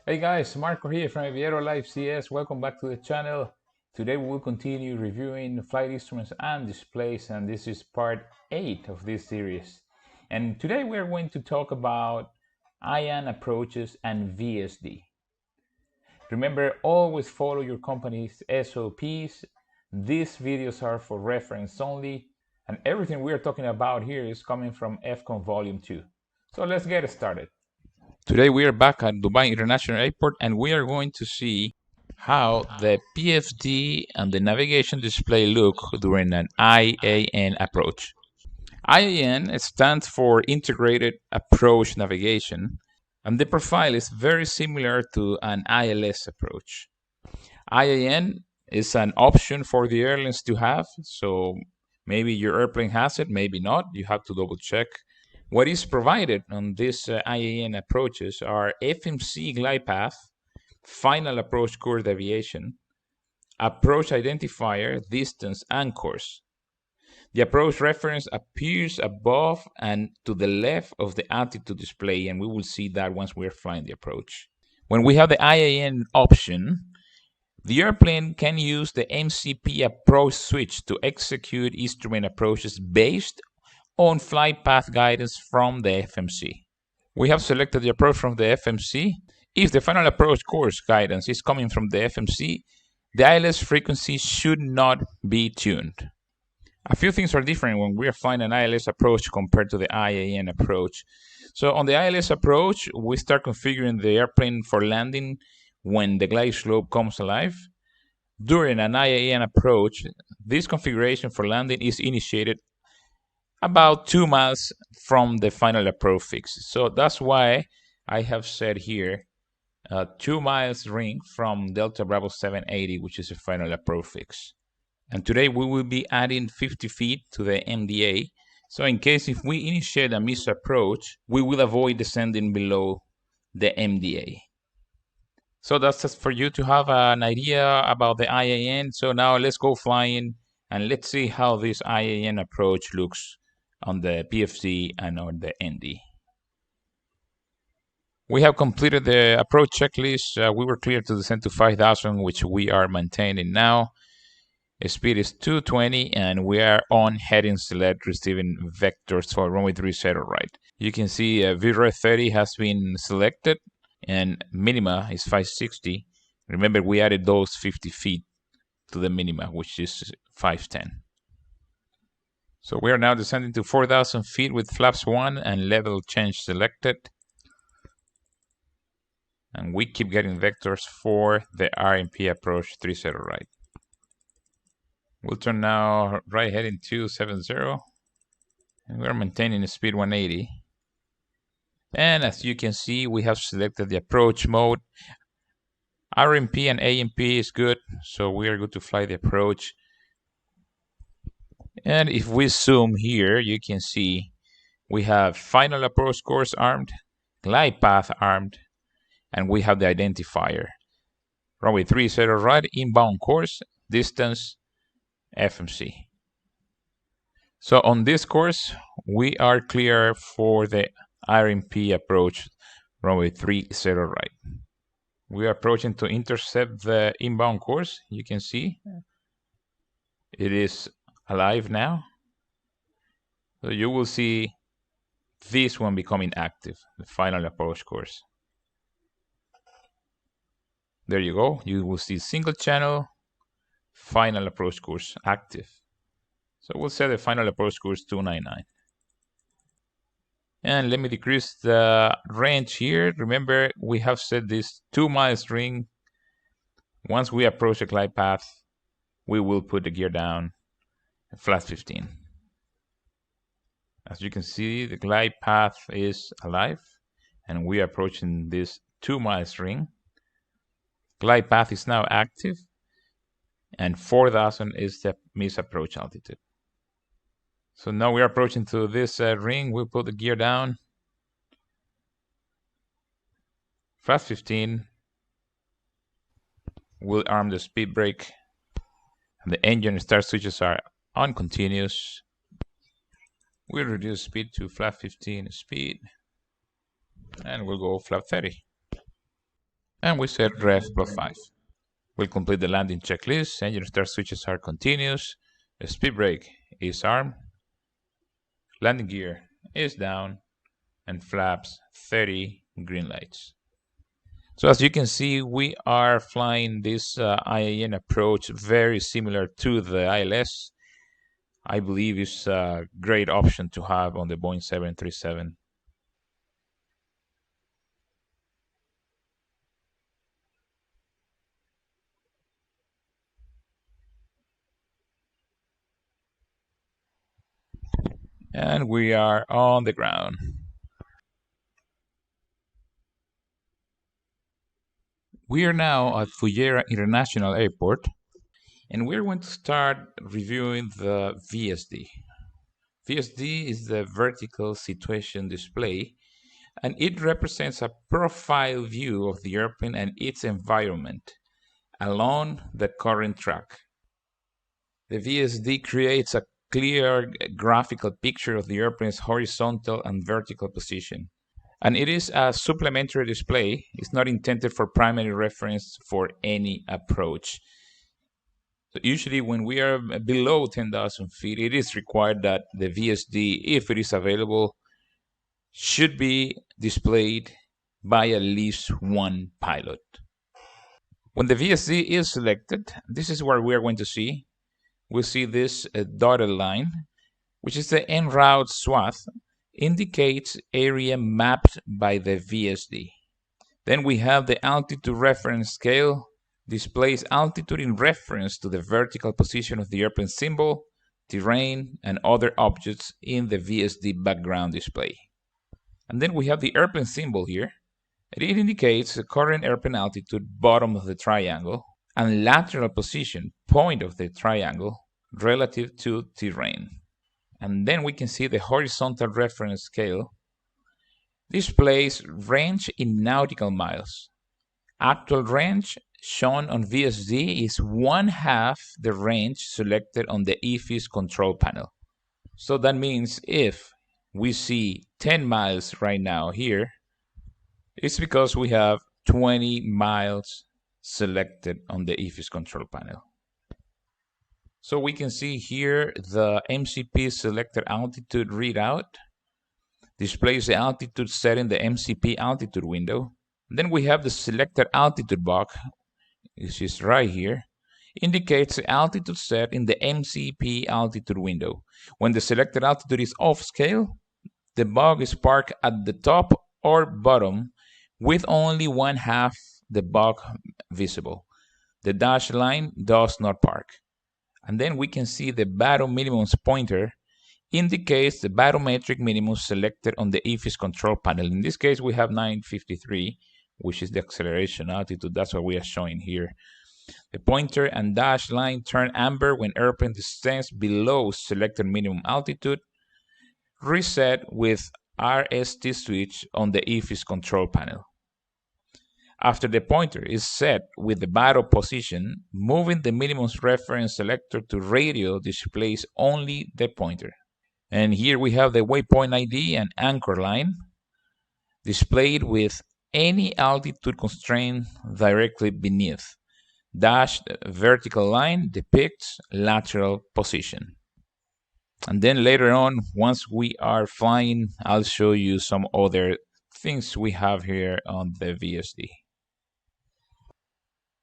Hey guys, Marco here from Aviero Live CS. Welcome back to the channel. Today we will continue reviewing flight instruments and displays, and this is part 8 of this series. And today we are going to talk about IAN approaches and VSD. Remember, always follow your company's SOPs. These videos are for reference only, and everything we are talking about here is coming from FCON Volume 2. So let's get started. Today we are back at Dubai International Airport and we are going to see how the PFD and the navigation display look during an IAN approach. IAN stands for Integrated Approach Navigation, and the profile is very similar to an ILS approach. IAN is an option for the airlines to have, so maybe your airplane has it, maybe not. You have to double check. What is provided on these IAN approaches are FMC glide path, final approach course deviation, approach identifier, distance, and course. The approach reference appears above and to the left of the altitude display, and we will see that once we're flying the approach. When we have the IAN option, the airplane can use the MCP approach switch to execute instrument approaches based on flight path guidance from the FMC. We have selected the approach from the FMC. If the final approach course guidance is coming from the FMC, the ILS frequency should not be tuned. A few things are different when we are flying an ILS approach compared to the IAN approach. So on the ILS approach, we start configuring the airplane for landing when the glide slope comes alive. During an IAN approach, this configuration for landing is initiated about 2 miles from the final approach fix. So that's why I have said here 2 miles ring from Delta Bravo 780, which is the final approach fix. And today we will be adding 50 feet to the MDA. So in case if we initiate a misapproach, we will avoid descending below the MDA. So that's just for you to have an idea about the IAN. So now let's go flying and let's see how this IAN approach looks on the PFD and on the ND. We have completed the approach checklist. We were clear to descend to 5,000, which we are maintaining now. The speed is 220, and we are on heading select, receiving vectors for runway 30 right. You can see VREF 30 has been selected, and minima is 560. Remember, we added those 50 feet to the minima, which is 510. So we are now descending to 4,000 feet with flaps 1 and level change selected. And we keep getting vectors for the RMP approach 30 right. We'll turn now right heading 270. And we're maintaining the speed 180. And as you can see, we have selected the approach mode. RMP and AMP is good, so we are good to fly the approach. And if we zoom here, you can see we have final approach course armed, glide path armed, and we have the identifier. Runway 30 right, inbound course, distance, FMC. So on this course, we are clear for the RMP approach, runway 30 right. We are approaching to intercept the inbound course. You can see it is alive now. So you will see this one becoming active, the final approach course. There you go. You will see single channel, final approach course active. So we'll set the final approach course 299. And let me decrease the range here. Remember, we have set this 2 miles ring. Once we approach the glide path, we will put the gear down. Flat 15. As you can see, the glide path is alive, and we are approaching this 2 miles ring. Glide path is now active, and 4,000 is the misapproach altitude. So now we are approaching to this ring. We'll put the gear down. Flat 15. We'll arm the speed brake, and the engine start switches are on continuous. We'll reduce speed to flat 15 speed, and we'll go flat 30. And we set Rev plus 5. We'll complete the landing checklist. Engine start switches are continuous. The speed brake is armed. Landing gear is down. And flaps 30 green lights. So as you can see, we are flying this IAN approach very similar to the ILS. I believe it's a great option to have on the Boeing 737. And we are on the ground. We are now at Fujairah International Airport, and we're going to start reviewing the VSD. VSD is the vertical situation display, and it represents a profile view of the airplane and its environment along the current track. The VSD creates a clear graphical picture of the airplane's horizontal and vertical position. And it is a supplementary display. It's not intended for primary reference for any approach. So usually when we are below 10,000 feet, it is required that the VSD, if it is available, should be displayed by at least one pilot. When the VSD is selected, this is what we are going to see. We'll see this dotted line, which is the en route swath, indicates area mapped by the VSD. Then we have the altitude reference scale, displays altitude in reference to the vertical position of the airplane symbol, terrain, and other objects in the VSD background display. And then we have the airplane symbol here. It indicates the current airplane altitude, bottom of the triangle, and lateral position, point of the triangle, relative to terrain. And then we can see the horizontal reference scale displays range in nautical miles. Actual range shown on VSD is 1/2 the range selected on the EFIS control panel. So that means if we see 10 miles right now here, it's because we have 20 miles selected on the EFIS control panel. So we can see here the MCP selected altitude readout displays the altitude set in the MCP altitude window. Then we have the selected altitude box, which is right here, indicates the altitude set in the MCP altitude window. When the selected altitude is off scale, the bug is parked at the top or bottom with only 1/2 the bug visible. The dashed line does not park. And then we can see the baro minimums pointer indicates the barometric minimum selected on the EFIS control panel. In this case, we have 953, which is the acceleration altitude. That's what we are showing here. The pointer and dashed line turn amber when airplane descends below selected minimum altitude. Reset with RST switch on the EFIS control panel. After the pointer is set with the baro position, moving the minimum reference selector to radio displays only the pointer. And here we have the waypoint ID and anchor line displayed with any altitude constraint directly beneath. Dashed vertical line depicts lateral position. And then later on, once we are flying, I'll show you some other things we have here on the VSD.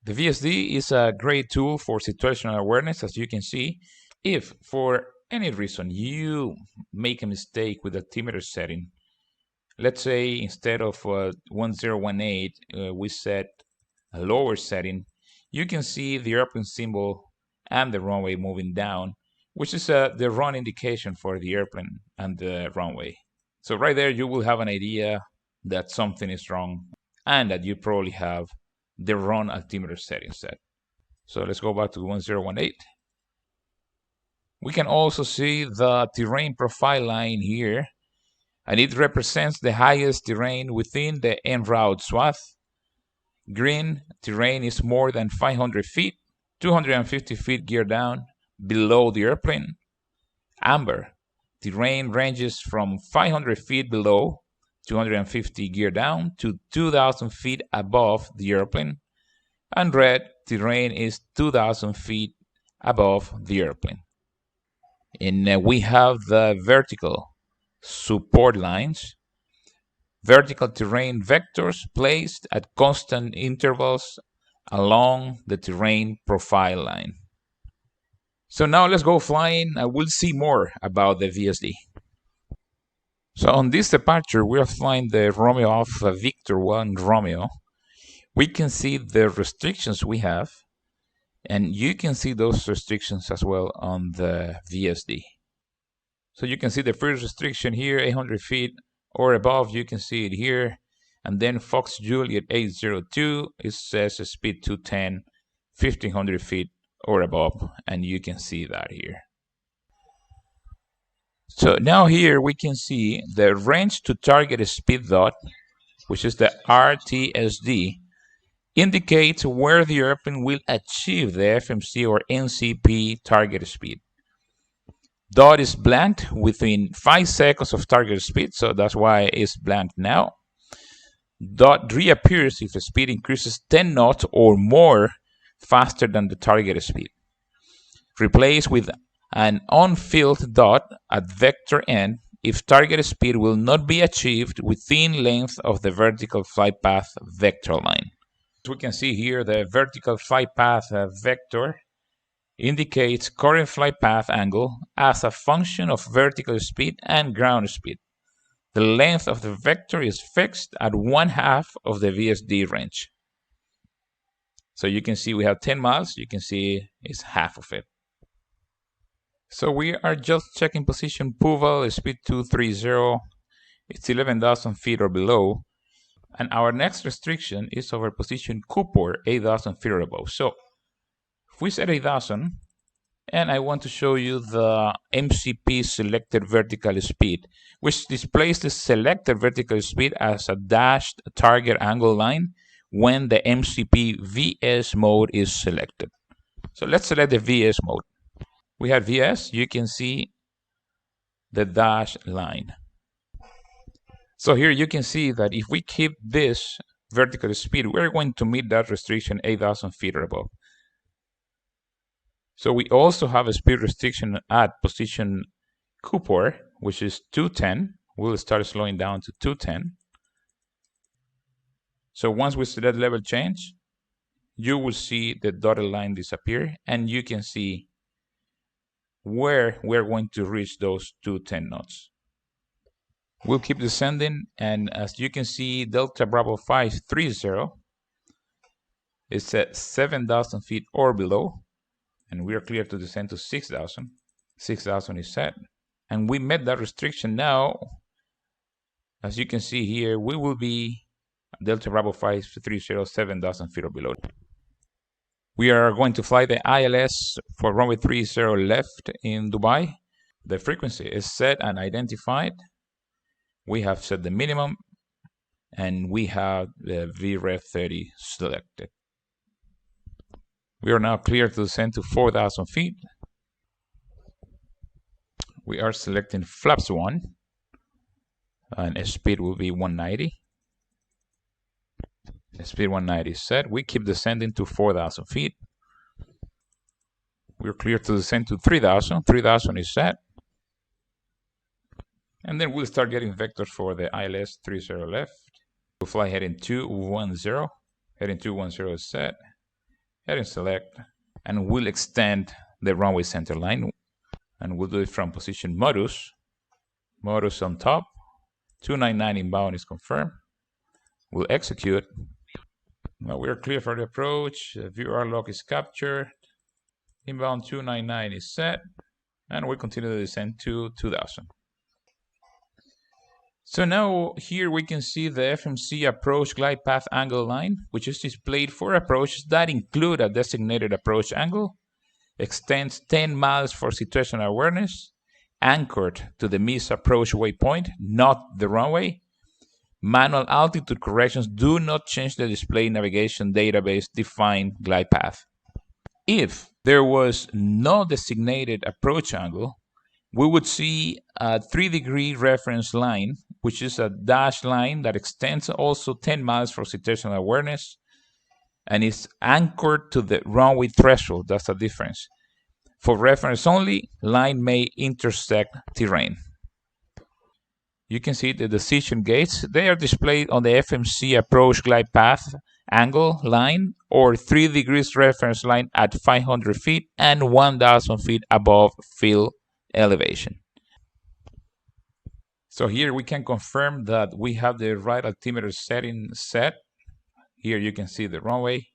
The VSD is a great tool for situational awareness, as you can see. If for any reason you make a mistake with the altimeter setting, let's say instead of 1018 we set a lower setting, you can see the airplane symbol and the runway moving down, which is the run indication for the airplane and the runway. So right there you will have an idea that something is wrong and that you probably have the wrong altimeter setting set. So let's go back to 1018. We can also see the terrain profile line here, and it represents the highest terrain within the en route swath. Green terrain is more than 500 feet, 250 feet gear down below the airplane. Amber terrain ranges from 500 feet below 250 gear down to 2,000 feet above the airplane. And red, terrain is 2,000 feet above the airplane. And we have the vertical support lines, vertical terrain vectors placed at constant intervals along the terrain profile line. So now let's go flying and we'll see more about the VSD. So on this departure, we are flying the Romeo Alpha Victor 1 Romeo. We can see the restrictions we have, and you can see those restrictions as well on the VSD. So you can see the first restriction here, 800 feet or above, you can see it here. And then Fox Juliet 802, it says speed 210, 1500 feet or above, and you can see that here. So now here we can see the range to target speed dot, which is the RTSD, indicates where the airplane will achieve the FMC or NCP target speed. Dot is blank within 5 seconds of target speed, so that's why it's blank now. Dot reappears if the speed increases 10 knots or more faster than the target speed. Replace with an unfilled dot at vector end if target speed will not be achieved within length of the vertical flight path vector line. As we can see here, the vertical flight path vector indicates current flight path angle as a function of vertical speed and ground speed. The length of the vector is fixed at 1/2 of the VSD range. So you can see we have 10 miles, you can see it's half of it. So we are just checking position Puval, speed 230, it's 11,000 feet or below. And our next restriction is over position Cupor, 8,000 feet or above. So if we set 8,000, and I want to show you the MCP selected vertical speed, which displays the selected vertical speed as a dashed target angle line when the MCP VS mode is selected. So let's select the VS mode. We have VS, you can see the dashed line. So here you can see that if we keep this vertical speed, we're going to meet that restriction 8,000 feet or above. So we also have a speed restriction at position Cupor, which is 210. We'll start slowing down to 210. So once we select level change, you will see the dotted line disappear, and you can see where we're going to reach those 210 knots. We'll keep descending, and as you can see, Delta Bravo 530 is at 7,000 feet or below, and we are clear to descend to 6,000. 6,000 is set, and we met that restriction now. As you can see here, we will be Delta Bravo 530, 7,000 feet or below. We are going to fly the ILS for runway 30 left in Dubai. The frequency is set and identified. We have set the minimum, and we have the VREF 30 selected. We are now clear to descend to 4,000 feet. We are selecting flaps 1, and speed will be 190. Speed 190 is set. We keep descending to 4,000 feet. We're clear to descend to 3,000. 3,000 is set. And then we'll start getting vectors for the ILS 30 left. We'll fly heading 210. Heading 210 is set. Heading select. And we'll extend the runway center line. And we'll do it from position Modus. Modus on top. 299 inbound is confirmed. We'll execute. Now we're clear for the approach. VR lock is captured. Inbound 299 is set. And we continue the descent to 2000. So now here we can see the FMC approach glide path angle line, which is displayed for approaches that include a designated approach angle, extends 10 miles for situational awareness, anchored to the missed approach waypoint, not the runway. Manual altitude corrections do not change the display navigation database defined glide path. If there was no designated approach angle, we would see a 3-degree reference line which is a dashed line that extends also 10 miles for situational awareness and is anchored to the runway threshold. That's the difference. For reference only, line may intersect terrain. You can see the decision gates. They are displayed on the FMC approach glide path angle line or 3 degrees reference line at 500 feet and 1,000 feet above field elevation. So here we can confirm that we have the right altimeter setting set. Here you can see the runway.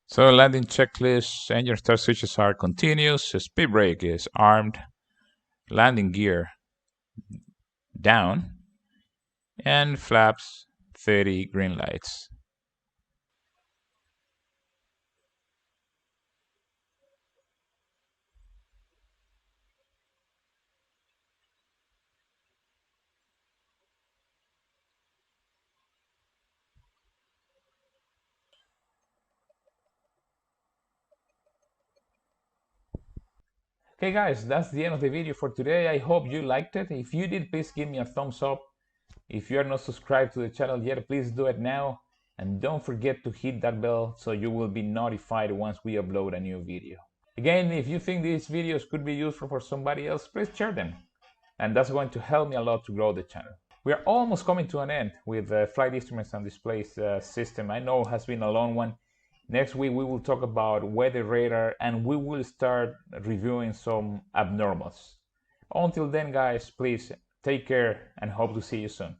So landing checklist, engine start switches are continuous, speed brake is armed, landing gear down, and flaps 30 green lights. Okay guys, that's the end of the video for today. I hope you liked it. If you did, please give me a thumbs up. If you are not subscribed to the channel yet, please do it now. And don't forget to hit that bell so you will be notified once we upload a new video. Again, if you think these videos could be useful for somebody else, please share them. And that's going to help me a lot to grow the channel. We are almost coming to an end with the flight instruments and displays system. I know it has been a long one. Next week we will talk about weather radar and we will start reviewing some abnormals. Until then guys, please take care and hope to see you soon.